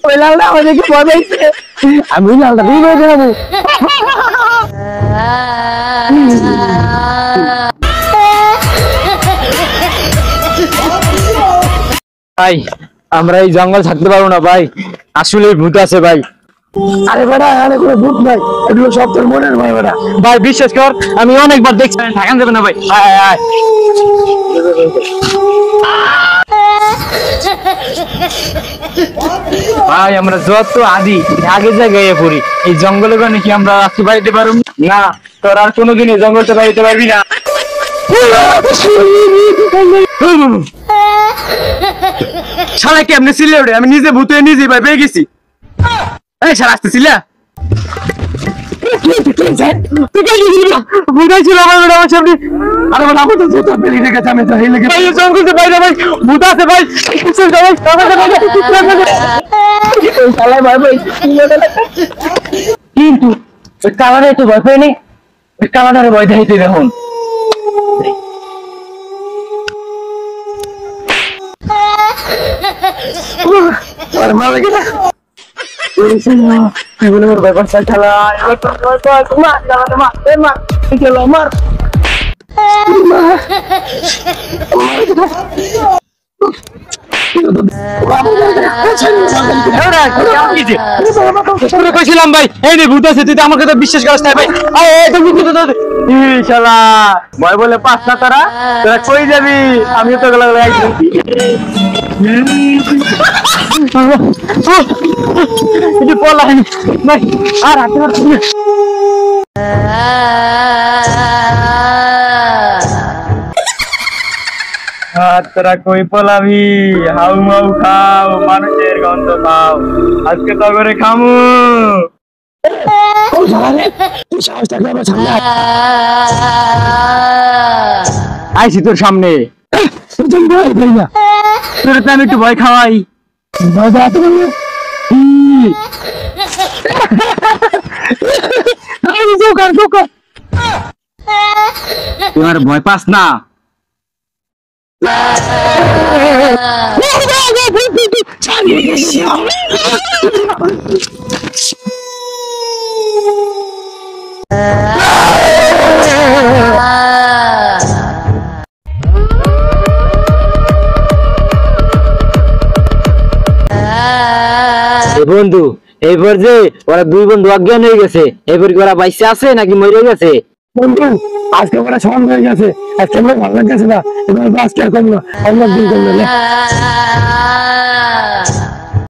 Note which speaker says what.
Speaker 1: ওই লালটা আমাদেরকে ভয় পাইছে আমি ওই লালটা দিয়ে বের যাবো
Speaker 2: ভাই আমরা এই জঙ্গল থাকতে পারবো না ভাই আসলে ভূত আছে ভাই
Speaker 1: আরে বেটা আরে কোনো ভূত নাই এগুলো সব তোর মনের ভয় বেটা
Speaker 2: ভাই বিশ্বাস কর আমি অনেকবার দেখছি ঠাকান দেবে না ভাই আয় আয় আয় ভাই আমরা যত আদি আগে জায়গায় পড়ি এই জঙ্গলে গনে কি আমরা রাস্তা বাড়িতে পারবো না তোর আর কোনোদিন এই জঙ্গলটা বাড়িতে পারবি না শালা কেমনে ছিলে ওরে আমি নিজে ভূতে নিজে ভাই পেয়ে গেছি এই শালা আসতেছিল বুঝাইছিল আমার সামনে
Speaker 1: আরে বেটা আমার তো জুতা পেলি রেখে আমি তো হেলে
Speaker 2: ভাই জঙ্গল বাইরে ভাই ভূত আছে ভাই
Speaker 1: শালা ভাই ভাই
Speaker 2: কিন্তু ওই কালারে তো ভয় পাই নেই ওই কালারে ভয় দেখাইতে দেখুন
Speaker 1: আর মারা গেল এগুলো ওর ব্যাপার চালা মার চলো মার
Speaker 2: কইছিলাম ভাই এই রে ভূত আছে তুই তো আমার কথা বিশ্বাস করিস না ভাই শালা ভয় বলে পাস না তোরা কই যাবি আমিও তো গলা আইছি এটা পলাই ভাই আর হাতে তোরা কই পলাবি হাউ মাউ খাও মানুষের গন্ধ খাও আজকে তো করে খামু আইছি তোর সামনে তোর তো আমি একটু ভয় খাওয়াই তোমার ভয় পাস না বন্ধু এইবার যে ওরা দুই বন্ধু অজ্ঞান হয়ে গেছে এবার কি ওরা বাইসে আছে নাকি মরে গেছে
Speaker 1: বন্ধু আজকে ওরা সমান হয়ে গেছে আজকে আমরা ভালো লাগছে না এবার আজকে আর কমলো অন্য দিন করলো